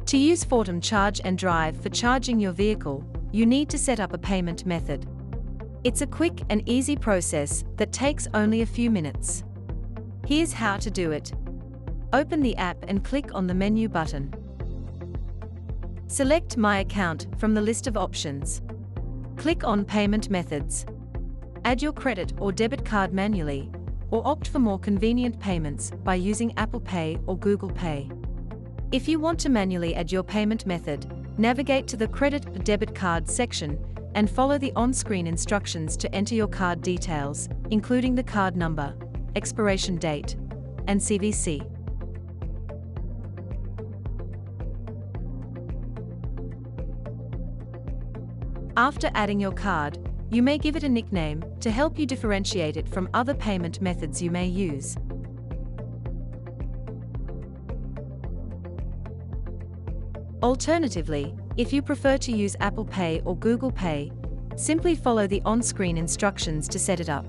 To use Fortum Charge and Drive for charging your vehicle, you need to set up a payment method. It's a quick and easy process that takes only a few minutes. Here's how to do it. Open the app and click on the menu button. Select My Account from the list of options. Click on Payment Methods. Add your credit or debit card manually, or opt for more convenient payments by using Apple Pay or Google Pay. If you want to manually add your payment method, navigate to the Credit or Debit Card section and follow the on-screen instructions to enter your card details, including the card number, expiration date, and CVC. After adding your card, you may give it a nickname to help you differentiate it from other payment methods you may use. Alternatively, if you prefer to use Apple Pay or Google Pay, simply follow the on-screen instructions to set it up.